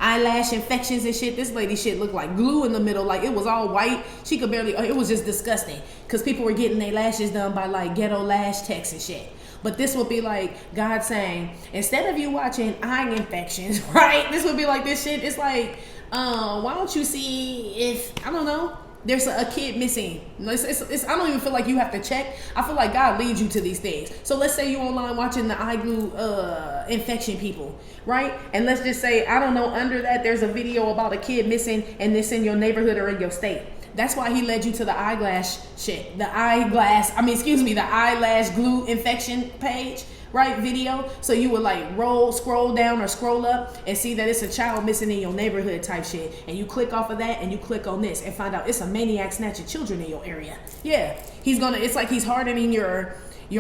eyelash infections and shit. This lady shit looked like glue in the middle, like it was all white. She could barely, it was just disgusting, because people were getting their lashes done by like ghetto lash techs and shit. But this would be like God saying, instead of you watching eye infections, right, this would be like this shit. It's like, why don't you see if, I don't know, there's a kid missing. It's, I don't even feel like you have to check. I feel like God leads you to these things. So let's say you online watching the eye glue infection people, right? And let's just say, I don't know, under that there's a video about a kid missing, and it's in your neighborhood or in your state. That's why he led you to the eyelash shit. The eyelash glue infection page, right? Video. So you would like scroll down or scroll up and see that it's a child missing in your neighborhood type shit. And you click off of that and you click on this and find out it's a maniac snatching children in your area. Yeah. It's like he's hardening your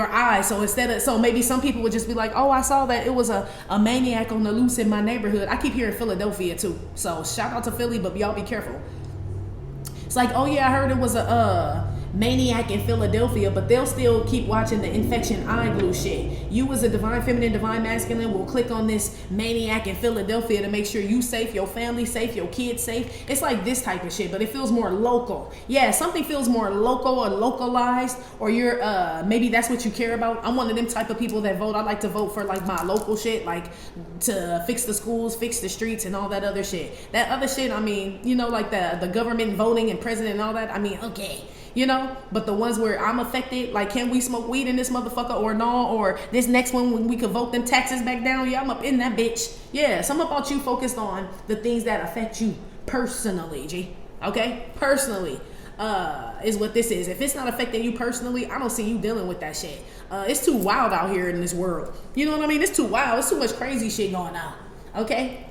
eyes. So maybe some people would just be like, oh, I saw that it was a maniac on the loose in my neighborhood. I keep hearing Philadelphia too. So shout out to Philly, but y'all be careful. It's like, oh yeah, I heard it was a maniac in Philadelphia, but they'll still keep watching the infection eye glue shit. You as a divine feminine, divine masculine will click on this maniac in Philadelphia to make sure you safe, your family safe, your kids safe. It's like this type of shit, but it feels more local. Yeah, something feels more local or localized, or you're maybe that's what you care about. I'm one of them type of people that vote. I like to vote for like my local shit, like to fix the schools, fix the streets, and all that other shit. That other shit, I mean, you know, like the government voting and president and all that, I mean, okay. You know, but the ones where I'm affected, like, can we smoke weed in this motherfucker or no? Or this next one, when we could vote them taxes back down, yeah, I'm up in that bitch. Yeah, something about you focused on the things that affect you personally, G. Okay? Personally is what this is. If it's not affecting you personally, I don't see you dealing with that shit. It's too wild out here in this world. You know what I mean? It's too wild. It's too much crazy shit going on. Okay?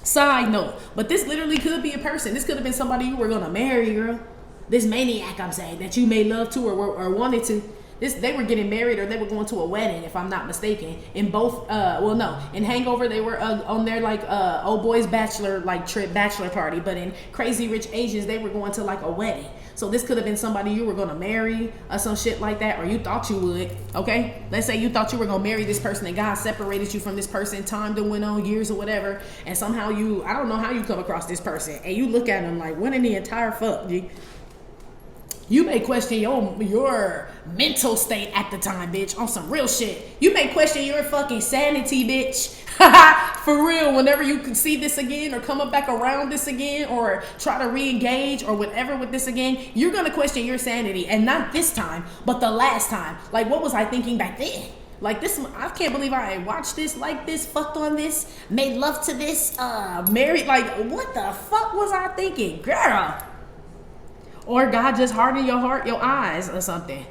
Side note. But this literally could be a person. This could have been somebody you were going to marry, girl. This maniac, I'm saying, that you made love to or wanted to. They were getting married or they were going to a wedding, if I'm not mistaken. In both, in Hangover they were on their like old boys bachelor party, but in Crazy Rich Asians they were going to like a wedding. So this could have been somebody you were gonna marry or some shit like that, or you thought you would. Okay, let's say you thought you were gonna marry this person and God separated you from this person. Time that went on, years or whatever, and somehow I don't know how you come across this person and you look at them like, what in the entire fuck, G? You may question your mental state at the time, bitch, on some real shit. You may question your fucking sanity, bitch. For real, whenever you can see this again or come up back around this again or try to re-engage or whatever with this again, you're going to question your sanity. And not this time, but the last time. Like, what was I thinking back then? Like this, I can't believe I watched this, like this, fucked on this, made love to this, married. Like, what the fuck was I thinking, girl? Or God just hardened your heart, your eyes, or something.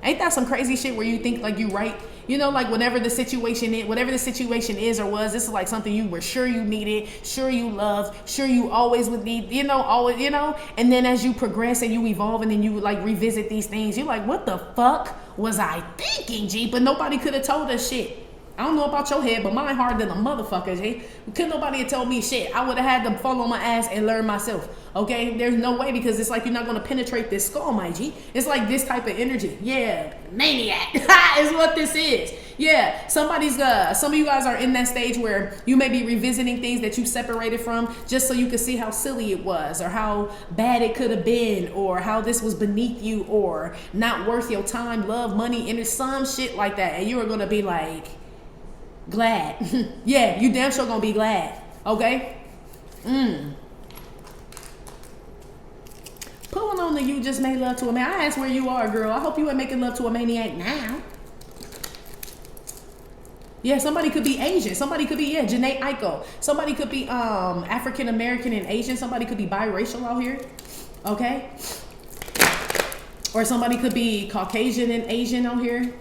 Ain't that some crazy shit where you think like you right? You know, like whatever the situation is or was, this is like something you were sure you needed, sure you loved, sure you always would need, always, and then as you progress and you evolve and then you like revisit these things, you're like, what the fuck was I thinking, G? But nobody could have told us shit. I don't know about your head, but mine harder than a motherfucker, G. Couldn't nobody have told me shit. I would have had to fall on my ass and learn myself. Okay? There's no way, because it's like you're not going to penetrate this skull, my G. It's like this type of energy. Yeah. Maniac is what this is. Yeah. Some of you guys are in that stage where you may be revisiting things that you separated from just so you can see how silly it was or how bad it could have been or how this was beneath you or not worth your time, love, money, and some shit like that. And you are going to be like, glad. Yeah, you damn sure gonna be glad. Okay? Put one on the you just made love to a man. I asked where you are, girl. I hope you ain't making love to a maniac now. Yeah, somebody could be Asian. Somebody could be, Janae Aiko. Somebody could be African American and Asian. Somebody could be biracial out here. Okay? Or somebody could be Caucasian and Asian out here.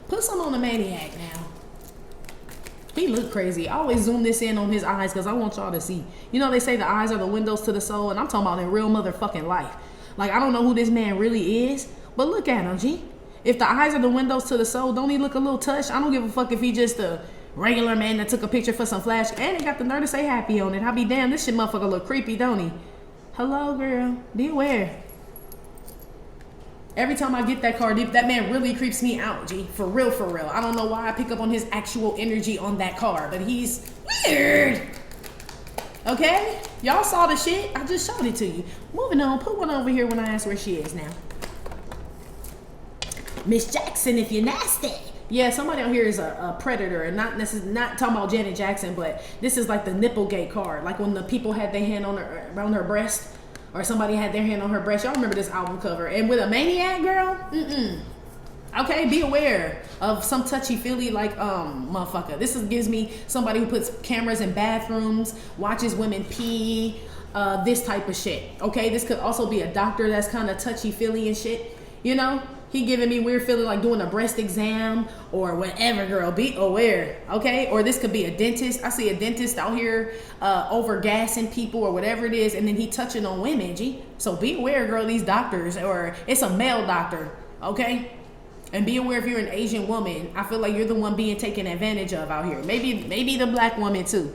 Put some on the maniac now. He look crazy. I always zoom this in on his eyes because I want y'all to see. You know, they say the eyes are the windows to the soul, and I'm talking about in real motherfucking life. Like, I don't know who this man really is, but look at him, G. If the eyes are the windows to the soul, don't he look a little touched? I don't give a fuck if he just a regular man that took a picture for some flash, and he got the nerve to say happy on it. I'll be damned, this shit motherfucker look creepy, don't he? Hello, girl. Be aware. Every time I get that card, that man really creeps me out, G. For real, for real. I don't know why I pick up on his actual energy on that card, but he's weird. Okay? Y'all saw the shit. I just showed it to you. Moving on. Put one over here when I ask where she is now. Miss Jackson, if you're nasty. Yeah, somebody out here is a predator, and not talking about Janet Jackson, but this is like the Nipplegate card. Like when the people had their hand around her breast. Or somebody had their hand on her breast. Y'all remember this album cover. And with a maniac, girl, okay, be aware of some touchy-feely, like, motherfucker. This gives me somebody who puts cameras in bathrooms, watches women pee, this type of shit. Okay, this could also be a doctor that's kind of touchy-feely and shit, you know? He giving me weird feeling like doing a breast exam or whatever, girl. Be aware, okay? Or this could be a dentist. I see a dentist out here over gassing people or whatever it is, and then he touching on women, G. So be aware, girl, these doctors, or it's a male doctor, okay? And be aware if you're an Asian woman. I feel like you're the one being taken advantage of out here. Maybe the black woman too.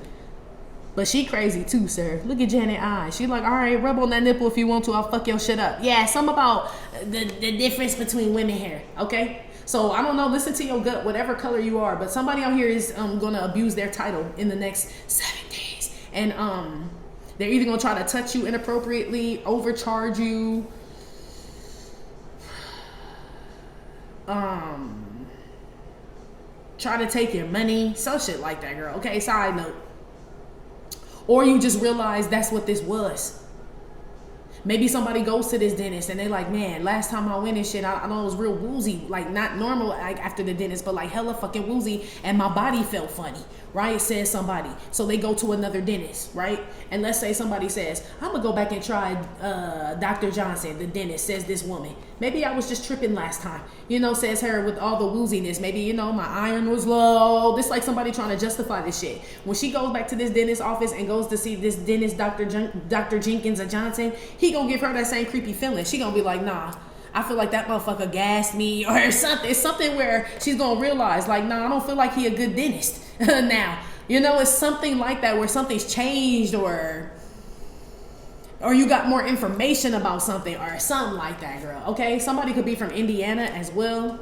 But she crazy too, sir. Look at Janet eyes. She like, all right, rub on that nipple if you want to. I'll fuck your shit up. Yeah, something about the difference between women here, okay? So, I don't know. Listen to your gut, whatever color you are. But somebody out here is going to abuse their title in the next 7 days. And they're either going to try to touch you inappropriately, overcharge you, try to take your money, some shit like that, girl. Okay, side note. Or you just realize that's what this was. Maybe somebody goes to this dentist and they're like, man, last time I went and shit, I know it was real woozy. Like, not normal like after the dentist, but like hella fucking woozy. And my body felt funny, right? Says somebody. So they go to another dentist, right? And let's say somebody says, I'm going to go back and try Dr. Johnson, the dentist, says this woman. Maybe I was just tripping last time. You know, says her with all the wooziness. Maybe, you know, my iron was low. This like somebody trying to justify this shit. When she goes back to this dentist office and goes to see this dentist, Dr. Jenkins or Johnson, he gonna give her that same creepy feeling. She gonna be like, nah, I feel like that motherfucker gassed me or something. It's something where she's gonna realize like, nah, I don't feel like he a good dentist now. You know, it's something like that where something's changed or you got more information about something or something like that, girl. Okay, somebody could be from Indiana as well.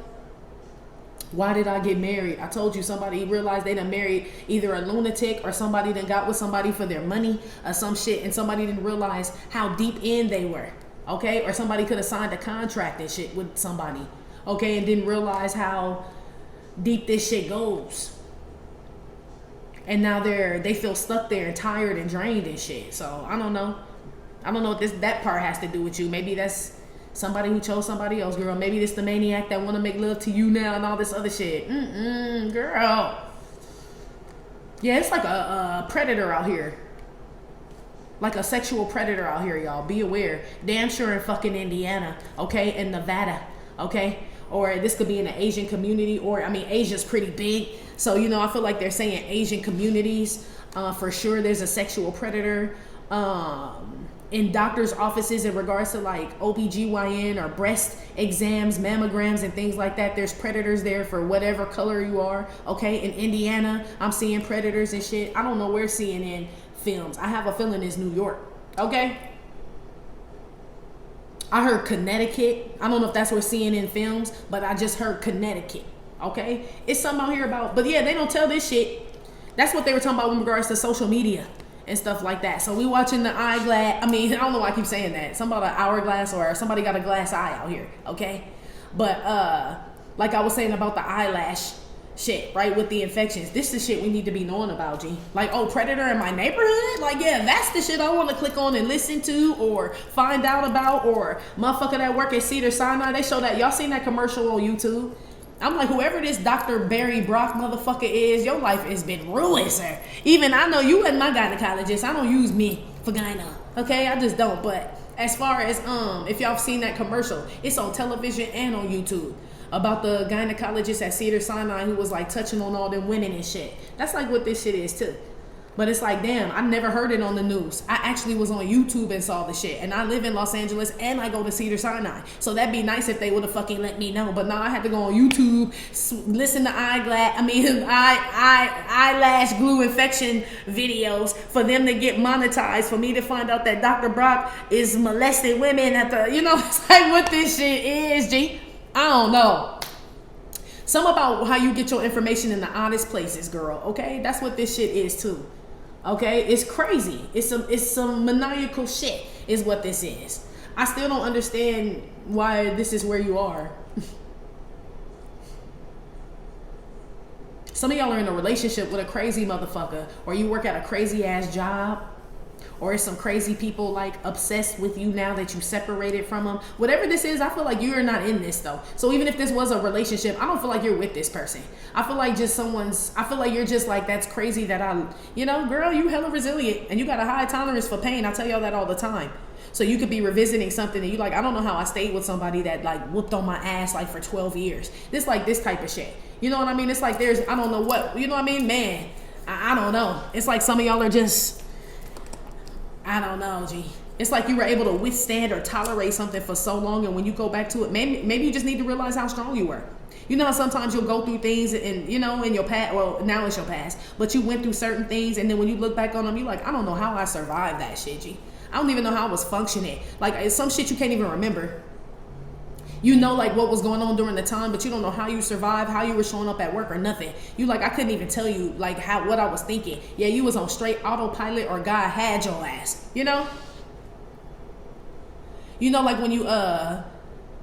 Why did I get married? I told you somebody realized they done married either a lunatic or somebody done got with somebody for their money or some shit, and somebody didn't realize how deep in they were. Okay, or somebody could have signed a contract and shit with somebody. Okay, and didn't realize how deep this shit goes. And now they feel stuck there and tired and drained and shit. So I don't know. I don't know what that part has to do with you. Maybe that's somebody who chose somebody else, girl. Maybe this the maniac that want to make love to you now and all this other shit. Girl. Yeah, it's like a predator out here. Like a sexual predator out here, y'all. Be aware. Damn sure in fucking Indiana, okay? In Nevada, okay? Or this could be in the Asian community, or, I mean, Asia's pretty big. So, you know, I feel like they're saying Asian communities, for sure there's a sexual predator. In doctor's offices in regards to like OBGYN or breast exams, mammograms, and things like that, there's predators there for whatever color you are, okay? In Indiana, I'm seeing predators and shit. I don't know where CNN films. I have a feeling it's New York, okay? I heard Connecticut. I don't know if that's where CNN films, but I just heard Connecticut, okay? It's something out here about, but yeah, they don't tell this shit. That's what they were talking about in regards to social media and stuff like that. So we watching the eyeglass. I mean, I don't know why I keep saying that. Something about an hourglass or somebody got a glass eye out here, okay? But like I was saying about the eyelash shit, right, with the infections. This is shit we need to be knowing about, G. Like, oh, predator in my neighborhood? Like, yeah, that's the shit I want to click on and listen to or find out about. Or motherfucker that work at Cedars-Sinai, they show that. Y'all seen that commercial on YouTube? I'm like, whoever this Dr. Barry Brock motherfucker is, your life has been ruined, sir. Even I know you and my gynecologist. I don't use me for gyno, okay? I just don't. But as far as if y'all seen that commercial, it's on television and on YouTube about the gynecologist at Cedars-Sinai who was like touching on all them women and shit. That's like what this shit is too. But it's like, damn, I never heard it on the news. I actually was on YouTube and saw the shit. And I live in Los Angeles and I go to Cedars-Sinai. So that'd be nice if they would have fucking let me know. But now I had to go on YouTube, listen to eyelash glue infection videos for them to get monetized, for me to find out that Dr. Brock is molesting women at the, you know, it's like what this shit is, G. I don't know. Some about how you get your information in the oddest places, girl. Okay, that's what this shit is too. Okay, it's crazy. It's some maniacal shit is what this is. I still don't understand why this is where you are. Some of y'all are in a relationship with a crazy motherfucker, or you work at a crazy ass job, or it's some crazy people like obsessed with you now that you separated from them. Whatever this is, I feel like you're not in this though. So even if this was a relationship, I don't feel like you're with this person. I feel like I feel like you're just like, that's crazy that you know, girl, you hella resilient and you got a high tolerance for pain. I tell y'all that all the time. So you could be revisiting something and you like, I don't know how I stayed with somebody that like whooped on my ass like for 12 years. This type of shit. You know what I mean? It's like I don't know what, you know what I mean? Man, I don't know. It's like some of y'all are just, I don't know, G. It's like you were able to withstand or tolerate something for so long, and when you go back to it, maybe you just need to realize how strong you were. You know how sometimes you'll go through things and, you know, in your past, well, now it's your past, but you went through certain things, and then when you look back on them, you're like, I don't know how I survived that shit, G. I don't even know how I was functioning. Like, it's some shit you can't even remember. You know, like, what was going on during the time, but you don't know how you survived, how you were showing up at work or nothing. You like, I couldn't even tell you, like, what I was thinking. Yeah, you was on straight autopilot or God had your ass, you know? You know, like when you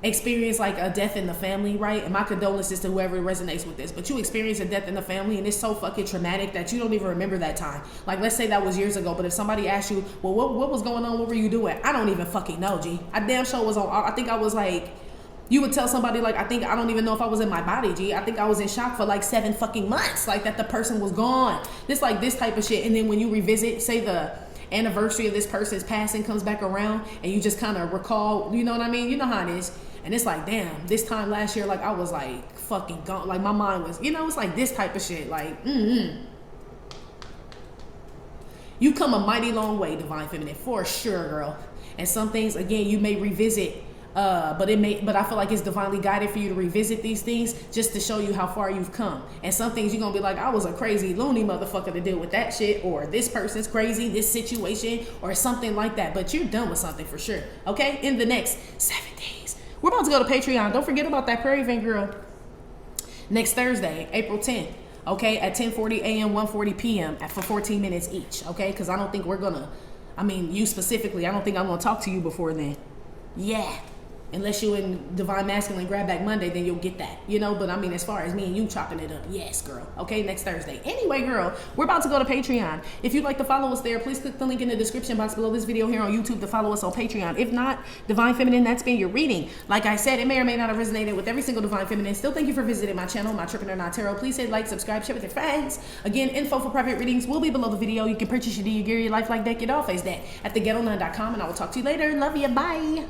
experience like a death in the family, right? And my condolences to whoever resonates with this, but you experience a death in the family and it's so fucking traumatic that you don't even remember that time. Like, let's say that was years ago, but if somebody asked you, well, what was going on? What were you doing? I don't even fucking know, G. I damn sure was on, I think I was like, you would tell somebody like, I don't even know if I was in my body, G. I think I was in shock for like 7 fucking months, like that the person was gone. This type of shit. And then when you revisit, say the anniversary of this person's passing comes back around and you just kind of recall, you know what I mean? You know how it is. And it's like, damn, this time last year, like I was like fucking gone. Like my mind was, you know, it's like this type of shit. Like, You You come a mighty long way, Divine Feminine, for sure, girl. And some things, again, you may revisit, but I feel like it's divinely guided for you to revisit these things just to show you how far you've come. And some things you're gonna be like, I was a crazy loony motherfucker to deal with that shit, or this person's crazy, this situation, or something like that. But you're done with something for sure. Okay? In the next 7 days. We're about to go to Patreon. Don't forget about that prayer event, girl. Next Thursday, April 10th. Okay, at 10:40 a.m., 1:40 p.m. for 14 minutes each. Okay, because I don't think we're gonna, you specifically, I don't think I'm gonna talk to you before then. Yeah. Unless you in Divine Masculine Grab Back Monday, then you'll get that, But as far as me and you chopping it up, yes, girl. Okay, next Thursday. Anyway, girl, we're about to go to Patreon. If you'd like to follow us there, please click the link in the description box below this video here on YouTube to follow us on Patreon. If not, Divine Feminine, that's been your reading. Like I said, it may or may not have resonated with every single Divine Feminine. Still, thank you for visiting my channel, My Trippin' or Not Tarot. Please hit like, subscribe, share with your friends. Again, info for private readings will be below the video. You can purchase your gear, your life like deck, your doll face deck at theghettonun.com, and I will talk to you later. Love you. Bye.